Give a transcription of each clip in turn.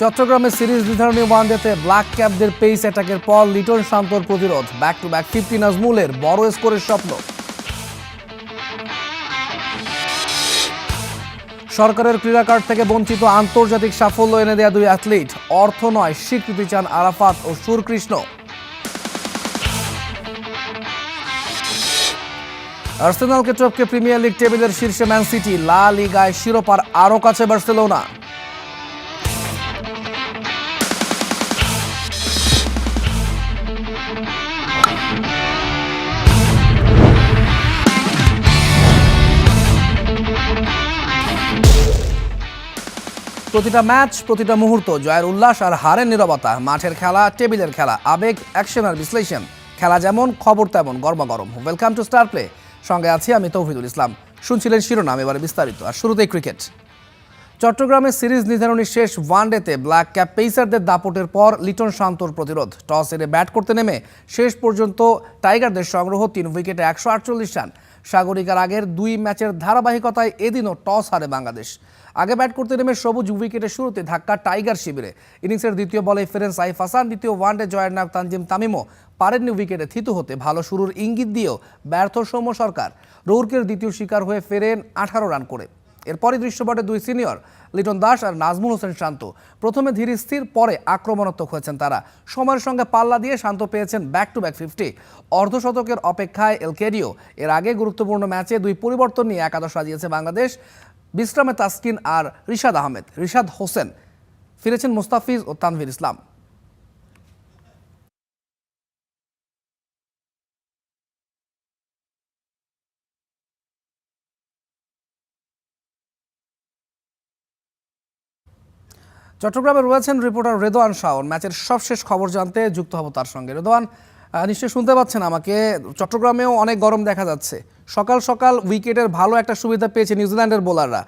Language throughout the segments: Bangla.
চট্টগ্রামে সিরিজ নির্ধারণী ওয়ানডেতে ব্ল্যাক ক্যাপদের পেস অ্যাটাকের পর লিটন শান্তর প্রতিরোধ, ব্যাক টু ব্যাক 50 নাজমুলের বড় স্কোরের স্বপ্ন। সরকারের ক্রীড়া কার্ড থেকে বঞ্চিত আন্তর্জাতিক সাফল্য এনে দেয়া দুই অ্যাথলিট, অর্থ নয় স্বীকৃতি চান আরাফাত ও সুরকৃষ্ণ। আর্সেনালকে টপকে প্রিমিয়ার লিগ টেবিলের শীর্ষে ম্যান সিটি, লা লিগায় শিরোপার আরও কাছে বার্সেলোনা। প্রতিটা ম্যাচ, প্রতিটা মুহূর্ত, জয়ের উল্লাস আর হারের নীরবতা। মাঠের খেলা, টেবিলের খেলা, আবেগ, অ্যাকশন আর বিশ্লেষণ। খেলা যেমন, খবর তেমন, গরমাগরম। Welcome to Star Play. সঙ্গে আছি আমি তৌহিদুল ইসলাম। শুনছিলেন শিরোনাম, এবারে বিস্তারিত। আর শুরুতেই ক্রিকেট। চট্টগ্রামে সিরিজ নির্ধারণী শেষ ওয়ানডেতে ব্ল্যাক ক্যাপ পেসারদের দাপটের পর লিটন শান্তর প্রতিরোধ। টস হেরে ব্যাট করতে নেমে শেষ পর্যন্ত টাইগারদের সংগ্রহ 3 উইকেটে 148 রান। সাগরিকার আগের 2 ম্যাচের ধারাবাহিকতায় এদিনও টস হারে বাংলাদেশ। আগে ব্যাট করতে নেমে সবুজ উইকেটের শুরুতে ধাক্কা টাইগার শিবিরে। ইনিংসের দ্বিতীয় বলে ফেরেন সাইফ হাসান। দ্বিতীয় ওয়ানডে জয়ের নায়ক তানজিম তামিমও পারেননি উইকেটে থিতু হতে। ভালো শুরুর ইঙ্গিত দিয়েও ব্যর্থ সৌম্য সরকার। রৌরকের দ্বিতীয় শিকার হয়ে ফেরেন 18 রান করে। এরপরই দৃশ্যপটে 2 সিনিয়র লিটন দাস আর নাজমুল হোসেন শান্ত। প্রথমে ধীর স্থির, পরে আক্রমণাত্মক হয়েছেন তারা। সময়ের সঙ্গে পাল্লা দিয়ে শান্ত পেয়েছেন ব্যাক টু ব্যাক 50। অর্ধশতকের অপেক্ষায় এলকেডিও। এর আগে গুরুত্বপূর্ণ ম্যাচে 2 পরিবর্তন নিয়ে একাদশ সাজিয়েছে বাংলাদেশ। বিশ্রামে তাসকিন আর রিশাদ আহমেদ। রিশাদ হোসেন ফিরেছেন মুস্তাফিজ ও তানভীর ইসলাম। চট্টগ্রামে রয়েছেন রিপোর্টার রেদওয়ান শাওন। ম্যাচের সবশেষ খবর জানতে যুক্ত হব তার সঙ্গে। রেদওয়ান, নিশ্চয়ই শুনতে পাচ্ছেন আমাকে। চট্টগ্রামেও অনেক গরম দেখা যাচ্ছে। সকাল সকাল উইকেটের ভালো একটা সুবিধা পেয়েছে নিউজিল্যান্ডের বোলাররা।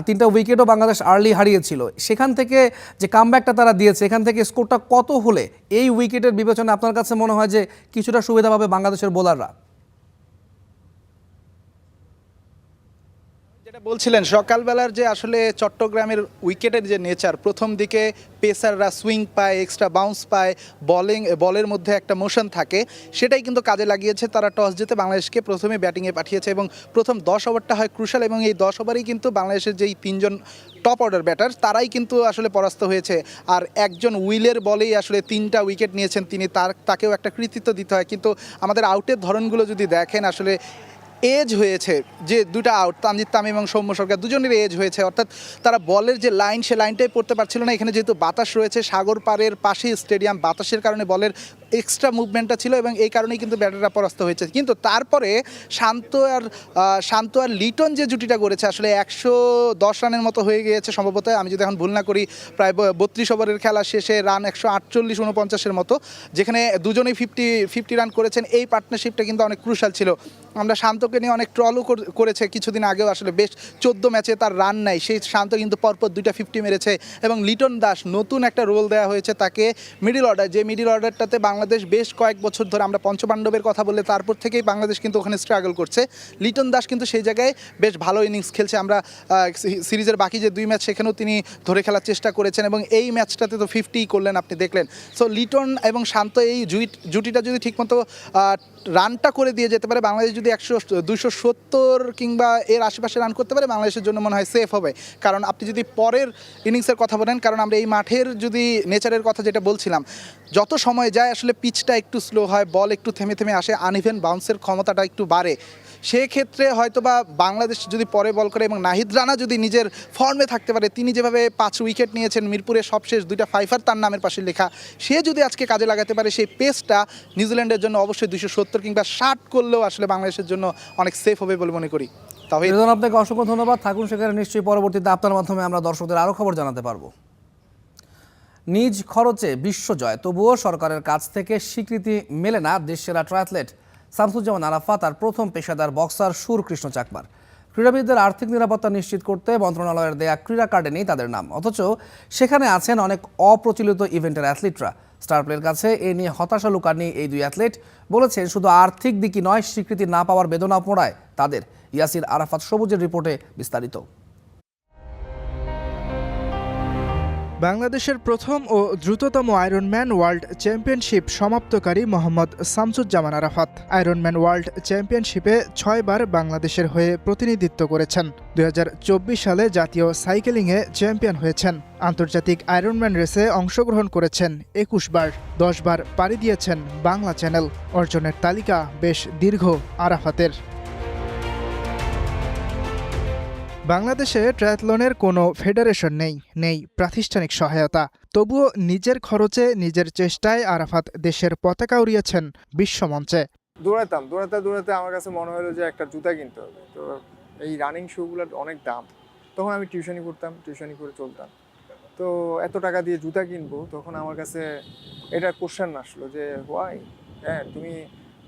3টা উইকেটও বাংলাদেশ আর্লি হারিয়েছিল। সেখান থেকে যে কামব্যাকটা তারা দিয়েছে, এখান থেকে স্কোরটা কত হলে এই উইকেটের বিবেচনায় আপনার কাছে মনে হয় যে কিছুটা সুবিধা পাবে বাংলাদেশের বোলাররা? যেটা বলছিলেন সকালবেলার যে আসলে চট্টগ্রামের উইকেটের যে নেচার, প্রথম দিকে পেসাররা সুইং পায়, এক্সট্রা বাউন্স পায়, বলের মধ্যে একটা মোশন থাকে, সেটাই কিন্তু কাজে লাগিয়েছে। তারা টস জিতে বাংলাদেশকে প্রথমে ব্যাটিংয়ে পাঠিয়েছে এবং প্রথম 10 ওভারটা হয় ক্রুশাল এবং এই 10 ওভারেই কিন্তু বাংলাদেশের যেই 3জন টপ অর্ডার ব্যাটার তারাই কিন্তু আসলে পরাস্ত হয়েছে। আর একজন উইলের বলেই আসলে 3টা উইকেট নিয়েছেন তিনি, তাকেও একটা কৃতিত্ব দিতে হয়। কিন্তু আমাদের আউটের ধরনগুলো যদি দেখেন, আসলে এজ হয়েছে যে 2টা আউট, তানজিদ তামিম এবং সৌম্য সরকার দুজনেরই এজ হয়েছে। অর্থাৎ তারা বলের যে লাইন, সে লাইনটাই পড়তে পারছিল না। এখানে যেহেতু বাতাস রয়েছে, সাগর পাড়ের পাশেই স্টেডিয়াম, বাতাসের কারণে বলের এক্সট্রা মুভমেন্টটা ছিল এবং এই কারণেই কিন্তু ব্যাটাররা পরাস্ত হয়েছে। কিন্তু তারপরে শান্ত আর লিটন যে জুটিটা করেছে, আসলে 110 রানের মতো হয়ে গিয়েছে সম্ভবত, আমি যদি এখন ভুল না করি। প্রায় 32 ওভারের খেলা শেষে রান 148-49-এর মতো, যেখানে দুজনেই 50 রান করেছেন। এই পার্টনারশিপটা কিন্তু অনেক ক্রুশাল ছিল। আমরা শান্তকে নিয়ে অনেক ট্রলও করেছে কিছুদিন আগেও। আসলে বেশ 14 ম্যাচে তার রান নাই, সেই শান্ত কিন্তু পরপর 2টা 50 মেরেছে। এবং লিটন দাস, নতুন একটা রোল দেওয়া হয়েছে তাকে, মিডিল অর্ডার, যে মিডিল অর্ডারটাতে বাংলাদেশ বেশ কয়েক বছর ধরে, আমরা পঞ্চপাণ্ডবের কথা বললে তারপর থেকেই বাংলাদেশ কিন্তু ওখানে স্ট্রাগল করছে। লিটন দাস কিন্তু সেই জায়গায় বেশ ভালো ইনিংস খেলছে। আমরা সিরিজের বাকি যে 2 ম্যাচ, সেখানেও তিনি ধরে খেলার চেষ্টা করেছেন এবং এই ম্যাচটাতে তো 50 করলেন, আপনি দেখলেন। সো লিটন এবং শান্ত এই জুটিটা যদি ঠিকমতো রানটা করে দিয়ে যেতে পারে, বাংলাদেশ যদি 270 কিংবা এর আশেপাশে রান করতে পারে, বাংলাদেশের জন্য মনে হয় সেফ হবে। কারণ আপনি যদি পরের ইনিংসের কথা বলেন, কারণ আমরা এই মাঠের যদি নেচারের কথা যেটা বলছিলাম, যত সময় যায় আসলে পিচটা একটু স্লো হয়, বল একটু থেমে থেমে আসে, আনইভেন বাউন্সের ক্ষমতাটা একটু বাড়ে। সেক্ষেত্রে হয়তোবা বাংলাদেশ যদি পরে বল করে এবং নাহিদ রানা যদি নিজের ফর্মে থাকতে পারে, তিনি যেভাবে 5 উইকেট নিয়েছেন, মিরপুরের সবশেষ 2টা ফাইফার তার নামের পাশে লেখা, সে যদি আজকে কাজে লাগাতে পারে, সেই পেসটা নিউজিল্যান্ডের জন্য অবশ্যই 270 কিংবা 60 করলেও আসলে বাংলাদেশের জন্য অনেক সেফ হবে বলে মনে করি। তবে আপনাকে অসংখ্য ধন্যবাদ। থাকুন সেখানে, নিশ্চয়ই পরবর্তীতে আপনার মাধ্যমে আমরা দর্শকদের আরও খবর জানাতে পারবো। নিজ খরচে বিশ্বজয়, তবুও সরকারের কাছ থেকে স্বীকৃতি মেলে না দেশসেরা ট্রায়াথলেট শামসুজ্জামান আরাফাত আর প্রথম পেশাদার বক্সার সুরকৃষ্ণ চাকমার। ক্রীড়াবিদদের আর্থিক নিরাপত্তা নিশ্চিত করতে মন্ত্রণালয়ের দেয়া ক্রীড়া কার্ডে নেই তাদের নাম, অথচ সেখানে আছেন অনেক অপ্রচলিত ইভেন্টের অ্যাথলিটরা। স্টার প্লের কাছে এ নিয়ে হতাশা লুকাননি এই 2 অ্যাথলিট। বলেছেন শুধু আর্থিক দিকই নয়, স্বীকৃতি না পাওয়ার বেদনা পোড়ায় তাদের। ইয়াসির আরাফাত সবুজের রিপোর্টে বিস্তারিত। বাংলাদেশের প্রথম ও দ্রুততম আয়রনম্যান ওয়ার্ল্ড চ্যাম্পিয়নশিপ সমাপ্তকারী মোহাম্মদ শামসুজ্জামান আরাফাত আয়রনম্যান ওয়ার্ল্ড চ্যাম্পিয়নশিপে 6 বার বাংলাদেশের হয়ে প্রতিনিধিত্ব করেছেন। 2024 সালে জাতীয় সাইকেলিংয়ে চ্যাম্পিয়ন হয়েছেন। আন্তর্জাতিক আয়রনম্যান রেসে অংশগ্রহণ করেছেন 21 বার, 10 বার পাড়ি দিয়েছেন বাংলা চ্যানেল। অর্জনের তালিকা বেশ দীর্ঘ আরাফাতের। বাংলাদেশে ট্রায়াথলনের কোনো ফেডারেশন নেই প্রাতিষ্ঠানিক সহায়তা। তবুও নিজের খরচে নিজের চেষ্টায় আরাফাত দেশের পতাকা উড়িয়েছেন বিশ্বমঞ্চে। দৌড়াতে আমার কাছে মনে হলো যে একটা জুতা কিনতে হবে। তো এই রানিং শুগুলোর অনেক দাম। তখন আমি টিউশনি করে চলতাম। তো এত টাকা দিয়ে জুতা কিনবো, তখন আমার কাছে এটা কোশ্চেন আসলো যে হোয়াই, হ্যাঁ তুমি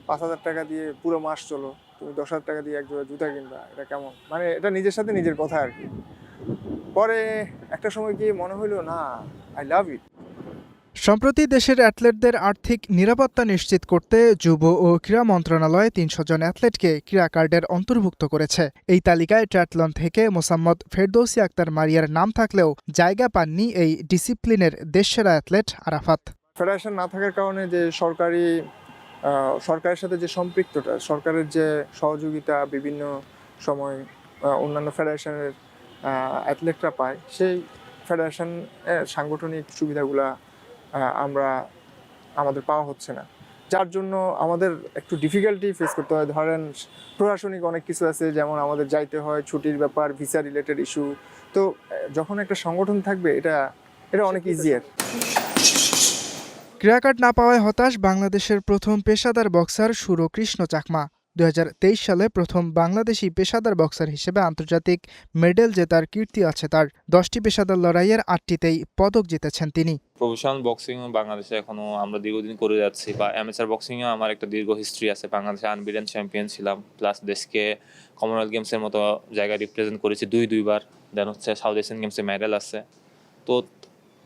5,000 টাকা দিয়ে পুরো মাস চলো, তুমি 10,000 টাকা দিয়ে এক জোড়া জুতা কিনবা, এটা কেমন? মানে এটা নিজের সাথে নিজের কথা আর কি। পরে একটা সময় গিয়ে মনে হলো না, আই লাভ ইট। সম্প্রতি দেশের অ্যাথলেটদের আর্থিক নিরাপত্তা নিশ্চিত করতে যুব ও ক্রীড়া মন্ত্রণালয় 300 জন অ্যাথলেটকে ক্রীড়া কার্ডের অন্তর্ভুক্ত করেছে। এই তালিকায় ট্রায়াথলন থেকে মোসাম্মদ ফেরদৌসী আক্তার মারিয়ার নাম থাকলেও জায়গা পাননি এই ডিসিপ্লিনের দেশসেরা অ্যাথলেট আরাফাত। ফেডারেশন না থাকার কারণে যে সরকারের সাথে যে সম্পৃক্ততা, সরকারের যে সহযোগিতা বিভিন্ন সময় অন্যান্য ফেডারেশনের অ্যাথলেটরা পায়, সেই ফেডারেশনের সাংগঠনিক সুবিধাগুলা আমাদের পাওয়া হচ্ছে না, যার জন্য আমাদের একটু ডিফিকাল্টি ফেস করতে হয়। ধরেন প্রশাসনিক অনেক কিছু আছে, যেমন আমাদের যাইতে হয়, ছুটির ব্যাপার, ভিসা রিলেটেড ইস্যু। তো যখন একটা সংগঠন থাকবে এটা অনেক ইজিয়ার। ক্রীড়া কার্ড না পাওয়ায় হতাশ বাংলাদেশের প্রথম পেশাদার বক্সার সুরকৃষ্ণ চাকমা। 2023 সালে প্রথম বাংলাদেশি পেশাদার বক্সার হিসেবে আন্তর্জাতিক মেডেল জেতার কীর্তি আছে তার। 10টি পেশাদার লড়াইয়ের 8টিতেই পদক জিতেছেন তিনি। প্রফেশনাল বক্সিং বাংলাদেশে এখনো আমরা দীর্ঘদিন করে যাচ্ছি, বা অ্যামেচার বক্সিংয়েও আমার একটা দীর্ঘ হিস্ট্রি আছে। বাংলাদেশে আনবিটেন চ্যাম্পিয়ন ছিলাম, প্লাস দেশকে কমনওয়েলথ গেমসের মতো জায়গায় রিপ্রেজেন্ট করেছি দুইবার। দেন হচ্ছে সাউথ এশিয়ান গেমসে মেডেল আছে। তো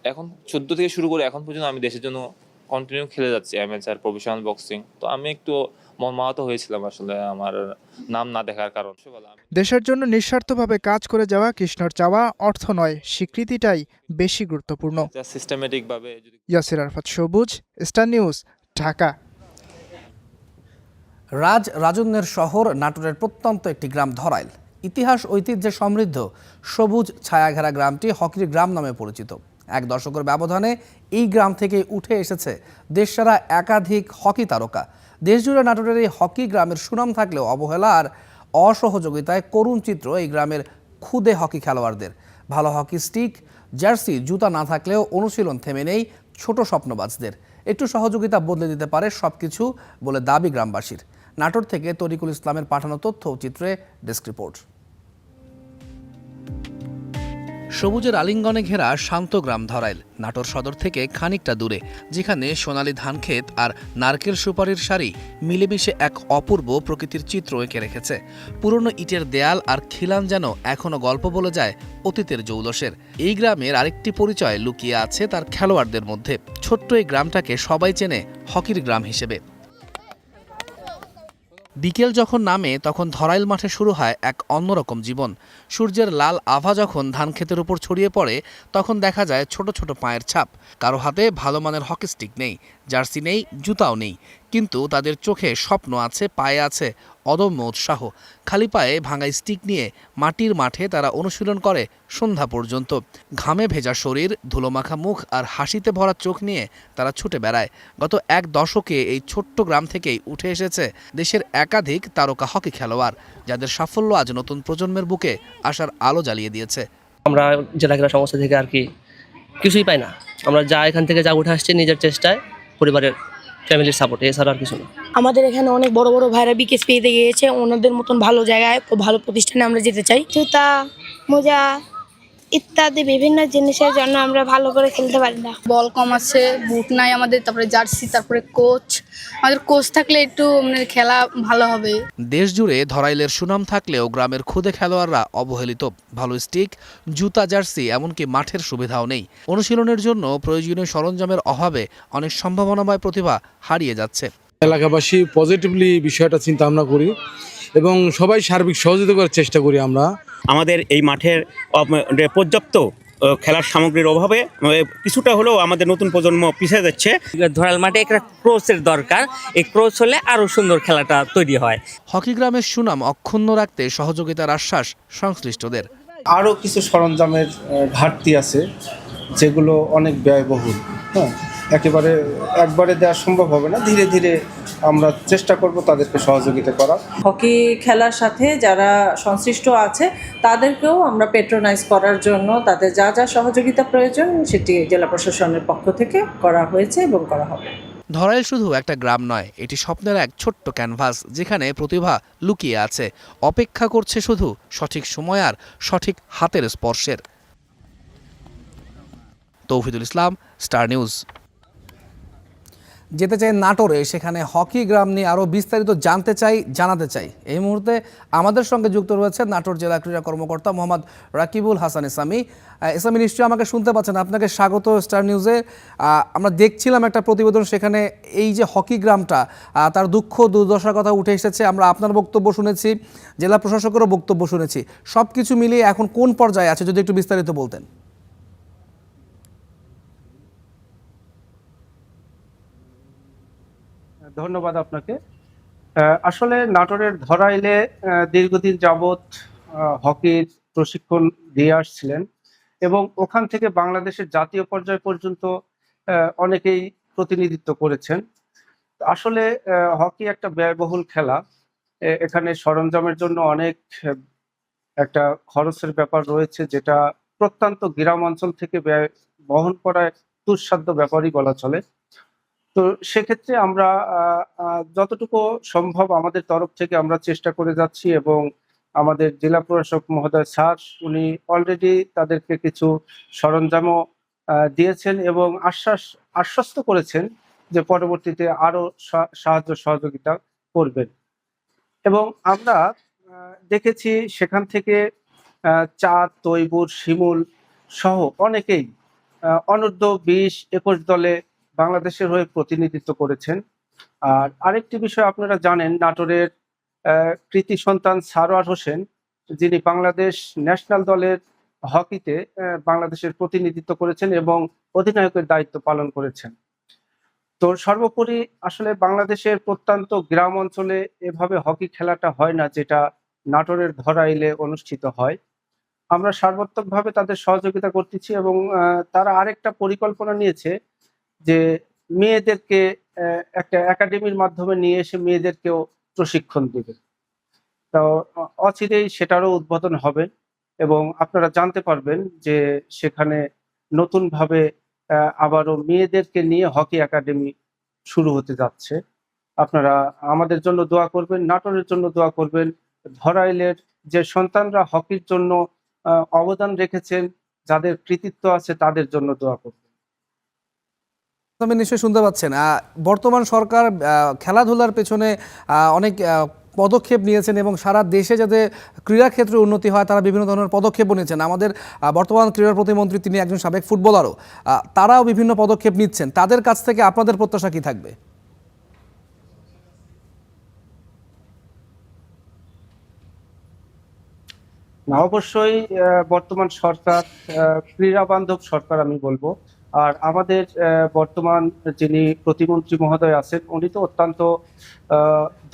এখন 14 থেকে শুরু করে এখন পর্যন্ত আমি দেশের জন্য কন্টিনিউ খেলে যাচ্ছি অ্যামেচার প্রফেশনাল বক্সিং। তো আমি একটু মর্মাহত হয়েছিলাম আসলে আমার নাম না দেখার কারণ। দেশের জন্য নিঃস্বার্থভাবে কাজ করে যাওয়া কৃষ্ণর চাওয়া অর্থ নয়, স্বীকৃতিটাই বেশি গুরুত্বপূর্ণ। সিস্টেমেটিক ভাবে। ইয়াসির আরাফাত, সবুজ, স্টার নিউজ, ঢাকা। রাজন্যের শহর নাটোরের প্রত্যন্ত একটি গ্রাম ধরাইল। ইতিহাস ঐতিহ্যে সমৃদ্ধ সবুজ ছায়াঘেরা গ্রামটি হকির গ্রাম নামে পরিচিত। 1 দশকের ব্যবধানে এই গ্রাম থেকে উঠে এসেছে দেশসেরা একাধিক হকি তারকা। দেশজুড়ে নাটোরের এই হকি গ্রামের সুনাম থাকলেও অবহেলা আর অসহযোগিতায় করুণ চিত্র এই গ্রামের ক্ষুদে হকি খেলোয়াড়দের। ভালো হকি স্টিক, জার্সি, জুতা না থাকলেও অনুশীলন থেমে নেই ছোট স্বপ্নবাজদের। একটু সহযোগিতা বদলে দিতে পারে সবকিছু বলে দাবি গ্রামবাসীর। নাটোর থেকে তরিকুল ইসলামের পাঠানো তথ্য চিত্রে ডেস্ক রিপোর্ট। সবুজের আলিঙ্গনে ঘেরা শান্ত গ্রাম ধরাইল নাটোর সদর থেকে খানিকটা দূরে, যেখানে সোনালী ধানক্ষেত আর নারকেল সুপারির সারি মিলেমিশে এক অপূর্ব প্রকৃতির চিত্র এঁকে রেখেছে। পুরনো ইটের দেয়াল আর খিলান যেন এখনো গল্প বলে যায় অতীতের জৌলসের। এই গ্রামের আরেকটি পরিচয় লুকিয়ে আছে তার খেলোয়াড়দের মধ্যে। ছোট্ট এই গ্রামটাকে সবাই চেনে হকির গ্রাম হিসেবে। বিকেল যখন নামে তখন ধরাইল মাঠে শুরু হয় এক অন্যরকম জীবন। সূর্যের লাল আভা যখন ধান ক্ষেতের উপর ছড়িয়ে পড়ে তখন দেখা যায় ছোট ছোট পায়ের ছাপ। কারো হাতে ভালো মানের হকি স্টিক নেই, জার্সি নেই, জুতাও নেই, কিন্তু তাদের চোখে স্বপ্ন আছে, পায়ে আছে অদম্য উৎসাহ। খালি পায়ে ভাঙা স্টিক নিয়ে মাটির মাঠে তারা অনুশীলন করে সন্ধ্যা পর্যন্ত। ঘামে ভেজা শরীর, ধুলোমাখা মুখ আর হাসিতে ভরা চোখ নিয়ে তারা ছুটে বেড়ায়। গত 1 দশকে এই ছোট্ট গ্রাম থেকেই উঠে এসেছে দেশের একাধিক তারকা হকি খেলোয়াড়, যাদের সাফল্য আজ নতুন প্রজন্মের বুকে আশার আলো জ্বালিয়ে দিয়েছে। আমরা জেলা ক্রীড়া সংস্থা থেকে আর কি কিছুই পাই না, আমরা যা এখান থেকে যা উঠে আসছি নিজের চেষ্টায়, পরিবারের ফ্যামিলির সাপোর্ট, এছাড়া আর কিছু না। আমাদের এখানে অনেক বড় বড় ভাইরা বিকেএস পেতে গিয়েছে, ওনাদের মতন ভালো জায়গায় ভালো প্রতিষ্ঠানে আমরা যেতে চাই। জুতা, মোজা ইত্যাদি বিভিন্ন জিনিসের জন্য আমরা ভালো করে খেলতে পারি না। বল কম আছে, বুট নাই আমাদের, তারপরে জার্সি, তারপরে কোচ। আমাদের কোচ থাকলে একটু খেলা ভালো হবে। দেশ জুড়ে ধরাইলের সুনাম থাকলেও গ্রামের ক্ষুদে খেলোয়াড়রা অবহেলিত। ভালো স্টিক, জুতা, জার্সি, এমনকি মাঠের সুবিধাও নেই। অনুশীলনের জন্য প্রয়োজনীয় সরঞ্জামের অভাবে অনেক সম্ভাবনাময় প্রতিভা হারিয়ে যাচ্ছে। এলাকাবাসী পজিটিভলি বিষয়টা চিন্তা ভাবনা করি এবং সবাই সার্বিক সহযোগিতা করার চেষ্টা করি। আমাদের এই মাঠের পর্যাপ্ত খেলার সামগ্রীর অভাবে কিছুটা হলেও আমাদের নতুন প্রজন্ম পিছিয়ে যাচ্ছে। ধরাল মাঠে একটা কোচের দরকার, এই কোচ হলে আরো সুন্দর খেলাটা তৈরি হয়। হকি গ্রামের সুনাম অক্ষুণ্ণ রাখতে সহযোগিতার আশ্বাস সংশ্লিষ্টদের। আরও কিছু সরঞ্জামের ঘাটতি আছে যেগুলো অনেক ব্যয়বহুল। হ্যাঁ, একবারে দেওয়া সম্ভব হবে না, ধীরে ধীরে আমরা চেষ্টা করব তাদেরকে সহযোগিতা করা। হকি খেলার সাথে যারা সংশ্লিষ্ট আছে তাদেরকেও আমরা পেট্রোনাইজ করার জন্য তাদের যা যা সহযোগিতা প্রয়োজন সেটি জেলা প্রশাসনের পক্ষ থেকে করা হয়েছে এবং করা হবে। ধরাইল শুধু একটা গ্রাম নয়, এটি স্বপ্নের এক ছোট্ট ক্যানভাস যেখানে প্রতিভা লুকিয়ে আছে, অপেক্ষা করছে শুধু সঠিক সময় আর সঠিক হাতের স্পর্শের। তৌহিদুল ইসলাম, স্টার নিউজ। যেতে চাই নাটোরে, সেখানে হকি গ্রাম নিয়ে আরও বিস্তারিত জানাতে চাই। এই মুহূর্তে আমাদের সঙ্গে যুক্ত রয়েছে নাটোর জেলা ক্রীড়া কর্মকর্তা মোহাম্মদ রাকিবুল হাসান ইসলামী। ইসলামী, নিশ্চয়ই আমাকে শুনতে পাচ্ছেন। আপনাকে স্বাগত স্টার নিউজে। আমরা দেখছিলাম একটা প্রতিবেদন, সেখানে এই যে হকি গ্রামটা, তার দুঃখ দুর্দশার কথা উঠে এসেছে। আমরা আপনার বক্তব্য শুনেছি, জেলা প্রশাসকেরও বক্তব্য শুনেছি। সব কিছু মিলিয়ে এখন কোন পর্যায়ে আছে, যদি একটু বিস্তারিত বলতেন। ধন্যবাদ আপনাকে। আসলে নাটোরের ধরাইলে দীর্ঘদিন যাবৎ হকির প্রশিক্ষণ দিয়ে আসছিলেন এবং ওখান থেকে বাংলাদেশের জাতীয় পর্যায় পর্যন্ত অনেকেই প্রতিনিধিত্ব করেছেন। আসলে হকি একটা ব্যয়বহুল খেলা, এখানে সরঞ্জামের জন্য অনেক একটা খরচের ব্যাপার রয়েছে, যেটা প্রত্যন্ত গ্রাম অঞ্চল থেকে ব্যয় বহন করা দুঃসাধ্য ব্যাপারই বলা চলে। তো সেক্ষেত্রে আমরা যতটুকু সম্ভব আমাদের তরফ থেকে আমরা চেষ্টা করে যাচ্ছি এবং আমাদের জেলা প্রশাসক মহোদয় স্যার উনি অলরেডি তাদেরকে কিছু সরঞ্জামও দিয়েছেন এবং আশ্বস্ত করেছেন যে পরবর্তীতে আরো সাহায্য সহযোগিতা করবেন। এবং আমরা দেখেছি সেখান থেকে চাঁদ, তৈবুর, শিমুল সহ অনেকেই অনূর্ধ্ব 20-21 দলে বাংলাদেশের হয়ে প্রতিনিধিত্ব করেছেন। আর আরেকটি বিষয় আপনারা জানেন, নাটোরের কৃতি সন্তান সারোয়ার হোসেন, যিনি বাংলাদেশ ন্যাশনাল দলের হকিতে বাংলাদেশের প্রতিনিধিত্ব করেছেন এবং অধিনায়কের দায়িত্ব পালন করেছেন। তো সর্বোপরি আসলে বাংলাদেশের প্রত্যন্ত গ্রাম অঞ্চলে এভাবে হকি খেলাটা হয় না, যেটা নাটোরের ধরাইলে অনুষ্ঠিত হয়। আমরা সর্বাত্মকভাবে তাদের সহযোগিতা করতেছি এবং তারা আরেকটা পরিকল্পনা নিয়েছে যে মেয়েদেরকে একটা একাডেমির মাধ্যমে নিয়ে এসে মেয়েদেরকেও প্রশিক্ষণ দেবে। তো অচিরেই সেটারও উদ্বোধন হবে এবং আপনারা জানতে পারবেন যে সেখানে নতুনভাবে আবারও মেয়েদেরকে নিয়ে হকি একাডেমি শুরু হতে যাচ্ছে। আপনারা আমাদের জন্য দোয়া করবেন, নাটোরের জন্য দোয়া করবেন। ধরাইলের যে সন্তানরা হকির জন্য অবদান রেখেছেন, যাদের কৃতিত্ব আছে, তাদের জন্য দোয়া করবেন। আপনি নিশ্চয়ই শুনতে পাচ্ছেন, বর্তমান সরকার খেলাধুলার পেছনে অনেক পদক্ষেপ নিয়েছেন এবং সারা দেশে যাতে ক্রীড়া ক্ষেত্রে উন্নতি হয় তারা বিভিন্ন ধরনের পদক্ষেপও নিয়েছেন। আমাদের বর্তমান ক্রীড়া প্রতিমন্ত্রী, তিনি একজন সাবেক ফুটবলারও, তারাও বিভিন্ন পদক্ষেপ নিচ্ছেন। তাদের কাছ থেকে আপনাদের প্রত্যাশা কি থাকবে? না, অবশ্যই বর্তমান সরকার ক্রীড়া বান্ধব সরকার আমি বলবো। আর আমাদের বর্তমান যিনি প্রতিমন্ত্রী মহোদয় আছেন, উনি তো অত্যন্ত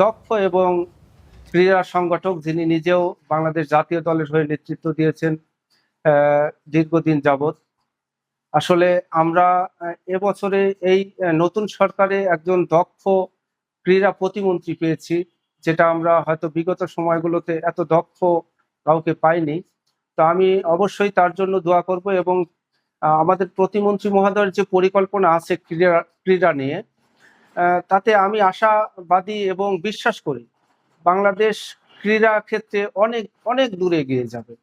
দক্ষ এবং ক্রীড়া সংগঠক, যিনি নিজেও বাংলাদেশ জাতীয় দলের হয়ে নেতৃত্ব দিয়েছেন দীর্ঘদিন যাবৎ। আসলে আমরা এবছরে এই নতুন সরকারে একজন দক্ষ ক্রীড়া প্রতিমন্ত্রী পেয়েছি, যেটা আমরা হয়তো বিগত সময়গুলোতে এত দক্ষ কাউকে পাইনি। তো আমি অবশ্যই তার জন্য দোয়া করব এবং আমাদের প্রতিমন্ত্রী মহোদয়ের যে পরিকল্পনা আছে ক্রীড়া নিয়ে, তাতে আমি আশাবাদী এবং বিশ্বাস করি বাংলাদেশ ক্রীড়া ক্ষেত্রে অনেক অনেক দূরে এগিয়ে যাবে।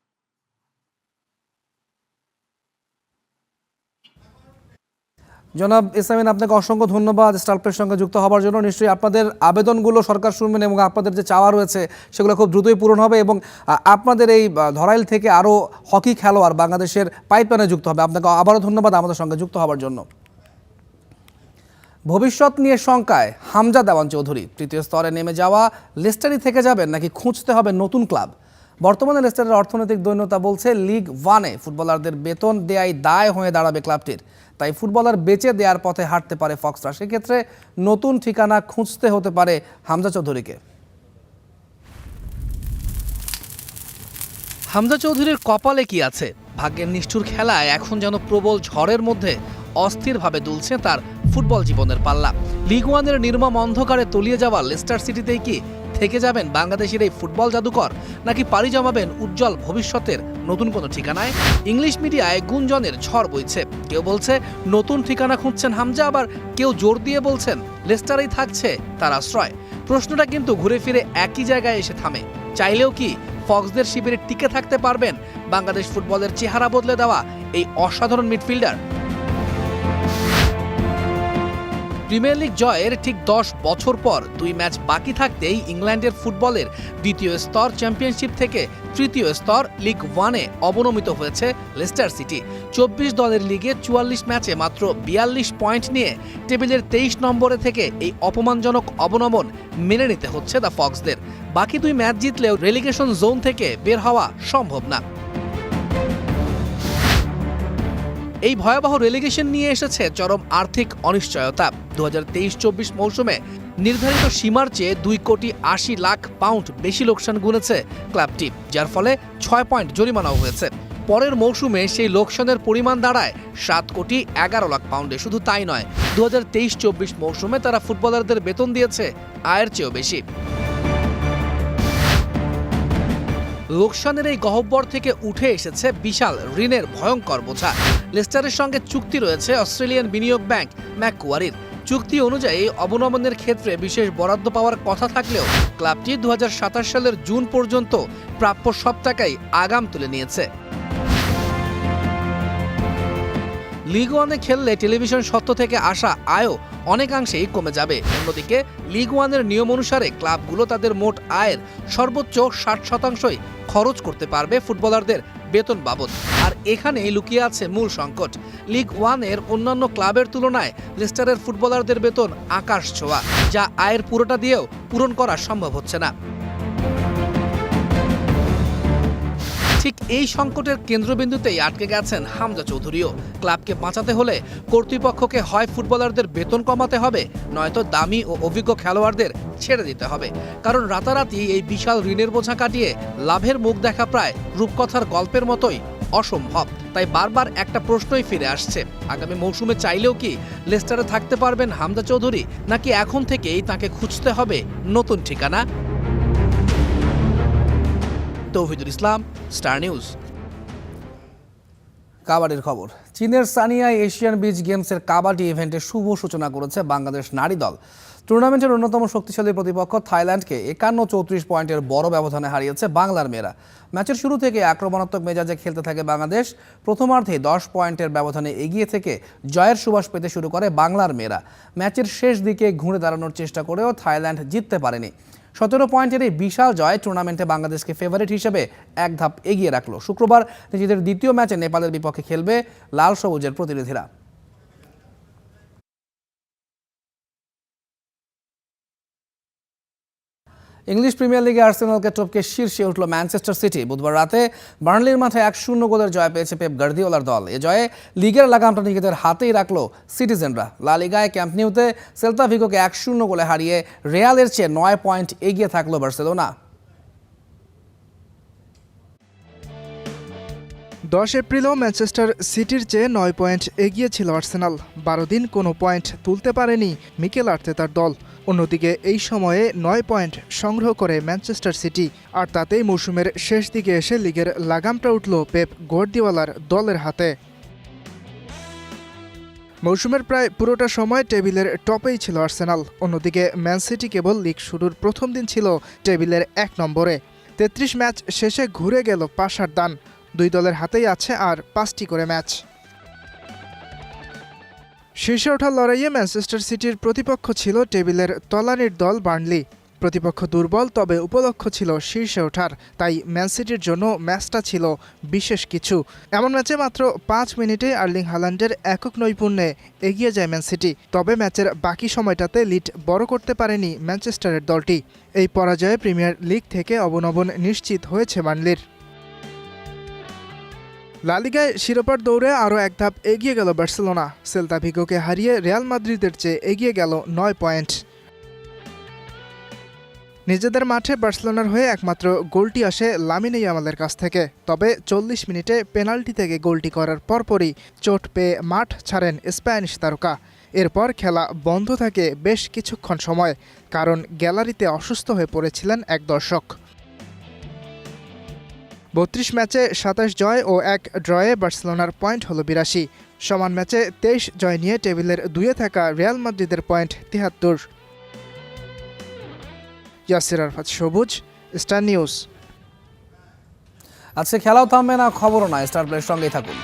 জনাব ইসলামিন, আপনাকে অসংখ্য ধন্যবাদ স্টারপ্লের সঙ্গে যুক্ত হওয়ার জন্য। নিশ্চয়ই আপনাদের আবেদনগুলো সরকার শুনবেন এবং আপনাদের যে চাওয়া রয়েছে সেগুলো খুব দ্রুতই পূরণ হবে এবং আপনাদের এই ধরাইল থেকে আরও হকি খেলোয়াড় বাংলাদেশের পাইপলাইনে যুক্ত হবে। আপনাকে আবারও ধন্যবাদ আমাদের সঙ্গে যুক্ত হওয়ার জন্য। ভবিষ্যৎ নিয়ে শঙ্কায় হামজা দেওয়ান চৌধুরী। তৃতীয় স্তরে নেমে যাওয়া লেস্টারই থেকে যাবেন নাকি খুঁজতে হবে নতুন ক্লাব? বর্তমানে লেস্টারের অর্থনৈতিক দৈন্যতা বলছে লিগ ওয়ানে ফুটবলারদের বেতন দেয়াই দায় হয়ে দাঁড়াবে ক্লাবটির। তাই ফুটবলার বেচে দেওয়ার পথে হাঁটতে পারে ফক্সরা। সেক্ষেত্রে নতুন ঠিকানা খুঁজতে হতে পারে হামজা চৌধুরীকে। হামজা চৌধুরীর কপালে কি আছে? ভাগ্যের নিষ্ঠুর খেলায় এখন যেন প্রবল ঝড়ের মধ্যে অস্থিরভাবে দুলছে তার ফুটবল জীবনের পাল্লা। লিগ ওয়ানের নির্মম অন্ধকারে তলিয়ে যাওয়া লেস্টার সিটিতেই কি থেকে যাবেন বাংলাদেশের এই ফুটবল জাদুকর, নাকি পাড়ি জমাবেন উজ্জ্বল ভবিষ্যতের নতুন কোনো ঠিকানায়? ইংলিশ মিডিয়ায় গুঞ্জনের ঝড় বইছে। কেউ বলছে নতুন ঠিকানা খুঁজছেন হামজা, আবার কেউ জোর দিয়ে বলছেন লেস্টারেই থাকছে তার আশ্রয়। প্রশ্নটা কিন্তু ঘুরে ফিরে একই জায়গায় এসে থামে। চাইলেও কি ফক্সদের শিবিরে টিকে থাকতে পারবেন বাংলাদেশ ফুটবলের চেহারা বদলে দেওয়া এই অসাধারণ মিডফিল্ডার? প্রিমিয়ার লিগ জয়ের ঠিক 10 বছর পর 2 ম্যাচ বাকি থাকতেই ইংল্যান্ডের ফুটবলের দ্বিতীয় স্তর চ্যাম্পিয়নশিপ থেকে তৃতীয় স্তর লিগ ওয়ানে অবনমিত হয়েছে লেস্টার সিটি। 24 দলের লিগে 44 ম্যাচে মাত্র 42 পয়েন্ট নিয়ে টেবিলের 23 নম্বরে থেকে এই অপমানজনক অবনমন মেনে নিতে হচ্ছে দ্য ফক্সদের। বাকি 2 ম্যাচ জিতলেও রেলিগেশন জোন থেকে বের হওয়া সম্ভব না। এই ভয়াবহ রেলিগেশন নিয়ে এসেছে চরম আর্থিক অনিশ্চয়তা। 2023-24 মৌসুমে নির্ধারিত সীমার চেয়ে 2,80,00,000 পাউন্ড বেশি লোকসান গুনেছে ক্লাবটি, যার ফলে 6 পয়েন্ট জরিমানাও হয়েছে। পরের মৌসুমে সেই লোকসানের পরিমাণ দাঁড়ায় 7,11,00,000 পাউন্ডে। শুধু তাই নয়, 2023-24 মৌসুমে তারা ফুটবলারদের বেতন দিয়েছে আয়ের চেয়েও বেশি। লোকসানের এই গহ্বর থেকে উঠে এসেছে বিশাল ঋণের ভয়ঙ্কর বোঝা। লেস্টারের সঙ্গে চুক্তি রয়েছে অস্ট্রেলিয়ান বিনিয়োগ ব্যাংক ম্যাককুয়ারির। চুক্তি অনুযায়ী অবনমনের ক্ষেত্রে বিশেষ বরাদ্দ পাওয়ার কথা থাকলেও ক্লাবটি 2027 সালের জুন পর্যন্ত প্রাপ্য সব টাকাই আগাম তুলে নিয়েছে। লিগ ওয়ানে খেললে টেলিভিশন সত্ত্ব থেকে আসা আয়ও অনেকাংশেই কমে যাবে। অন্যদিকে লিগ ওয়ানের নিয়ম অনুসারে ক্লাবগুলো তাদের মোট আয়ের সর্বোচ্চ 60% খরচ করতে পারবে ফুটবলারদের বেতন বাবদ। আর এখানেই লুকিয়ে আছে মূল সংকট। লিগ ওয়ানের অন্যান্য ক্লাবের তুলনায় লেস্টারের ফুটবলারদের বেতন আকাশ ছোঁয়া, যা আয়ের পুরোটা দিয়েও পূরণ করা সম্ভব হচ্ছে না। ঠিক এই সংকটের কেন্দ্রবিন্দুতেই আটকে গেছেন হামজা চৌধুরীও। ক্লাবকে বাঁচাতে হলে কর্তৃপক্ষকে হয় ফুটবলারদের বেতন কমাতে হবে, নয়তো দামি ও অভিজ্ঞ খেলোয়াড়দের ছেড়ে দিতে হবে। কারণ রাতারাতি এই বিশাল ঋণের বোঝা কাটিয়ে লাভের মুখ দেখা প্রায় রূপকথার গল্পের মতোই অসম্ভব। তাই বারবার একটা প্রশ্নই ফিরে আসছে, আগামী মৌসুমে চাইলেও কি লেস্টারে থাকতে পারবেন হামজা চৌধুরী, নাকি এখন থেকেই তাকে খুঁজতে হবে নতুন ঠিকানা? তৌহিদুল ইসলাম, স্টার নিউজ। কাবাডির খবর। চীনের সানিয়ায় এশিয়ান বিচ গেমসের কাবাডি ইভেন্টের শুভ সূচনা করেছে বাংলাদেশ নারী দল। টুর্নামেন্টের অন্যতম শক্তিশালী প্রতিপক্ষ থাইল্যান্ডকে 51-34 পয়েন্টের বড় ব্যবধানে হারিয়েছে বাংলার মেয়েরা। ম্যাচের শুরু থেকে আক্রমণাত্মক মেজাজে খেলতে থাকে বাংলাদেশ। প্রথমার্ধে 10 পয়েন্টের ব্যবধানে এগিয়ে থেকে জয়ের সুবাস পেতে শুরু করে বাংলার মেয়েরা। ম্যাচের শেষ দিকে ঘুরে দাঁড়ানোর চেষ্টা করেও থাইল্যান্ড জিততে পারেনি। 17 পয়েন্টের এই বিশাল জয় টুর্নামেন্টে বাংলাদেশকে ফেভারিট হিসেবে এক ধাপ এগিয়ে রাখলো। শুক্রবার নিজেদের দ্বিতীয় ম্যাচে নেপালের বিপক্ষে খেলবে লাল সবুজের প্রতিনিধিরা। ইংলিশ প্রিমিয়ার লিগে আর্সেনালকে টপকে শীর্ষে উঠল ম্যানচেস্টার সিটি। বুধবার রাতে বার্নলির মাঠে 1-0 গোলের জয় পেয়েছে পেপ গার্দিওলার দল। এ জয়ে লিগের লাগামটা নিজেদের হাতেই রাখল সিটিজেনরা। লা লিগায় ক্যাম্প নিউতে সেল্তা ভিগোকে 1-0 গোলে হারিয়ে রিয়ালের চেয়ে 9 পয়েন্ট এগিয়ে থাকলো বার্সেলোনা। 10 এপ্রিলও ম্যানচেস্টার সিটির চেয়ে 9 পয়েন্ট এগিয়ে ছিল আর্সেনাল। 12 দিন কোনো পয়েন্ট তুলতে পারেনি মিকেল আর্তেতার দল। অন্যদিকে এই সময়ে 9 পয়েন্ট সংগ্রহ করে ম্যানচেস্টার সিটি। আর তাতেই মৌসুমের শেষ দিকে এসে লিগের লাগামটা উঠল পেপ গার্দিওলার দলের হাতে। মৌসুমের প্রায় পুরোটা সময় টেবিলের টপেই ছিল আর্সেনাল। অন্যদিকে ম্যান সিটি কেবল লিগ শুরুর প্রথম দিন ছিল টেবিলের 1 নম্বরে। 33 ম্যাচ শেষে ঘুরে গেল পাশার দান। দুই দলের হাতেই আছে আর 5টি করে ম্যাচ। শীর্ষে ওঠার লড়াইয়ে ম্যানচেস্টার সিটির প্রতিপক্ষ ছিল টেবিলের তলানির দল বার্নলি। প্রতিপক্ষ দুর্বল, তবে উপলক্ষ্য ছিল শীর্ষে ওঠার। তাই ম্যান সিটির জন্য ম্যাচটা ছিল বিশেষ কিছু। এমন ম্যাচে মাত্র 5 মিনিটে আর্লিং হাল্যান্ডের একক নৈপুণ্যে এগিয়ে যায় ম্যান সিটি। তবে ম্যাচের বাকি সময়টাতে লিড বড় করতে পারেনি ম্যানচেস্টারের দলটি। এই পরাজয়ে প্রিমিয়ার লিগ থেকে অবনমন নিশ্চিত হয়েছে বার্নলির। লা লিগায় শিরোপার দৌড়ে আরও এক ধাপ এগিয়ে গেল বার্সেলোনা। সেল্তা ভিগোকে হারিয়ে রিয়াল মাদ্রিদের চেয়ে এগিয়ে গেল 9 পয়েন্ট। নিজেদের মাঠে বার্সেলোনার হয়ে একমাত্র গোলটি আসে লামিনে ইয়ামালের কাছ থেকে। তবে 40 মিনিটে পেনাল্টি থেকে গোলটি করার পরপরই চোট পেয়ে মাঠ ছাড়েন স্প্যানিশ তারকা। এরপর খেলা বন্ধ থাকে বেশ কিছুক্ষণ সময়, কারণ গ্যালারিতে অসুস্থ হয়ে পড়েছিলেন এক দর্শক। 32 ম্যাচে 27 জয় ও 1 ড্রয়ে বার্সেলোনার পয়েন্ট হলো 82। সমান ম্যাচে 23 জয় নিয়ে টেবিলের 2-এ থাকা রিয়াল মাদ্রিদের পয়েন্ট 73। ইয়াসির আরাফাত সবুজ, স্টার নিউজ। আজকে খেলাও থামবে না, খবরও না। স্টার প্লের সঙ্গেই থাকুন।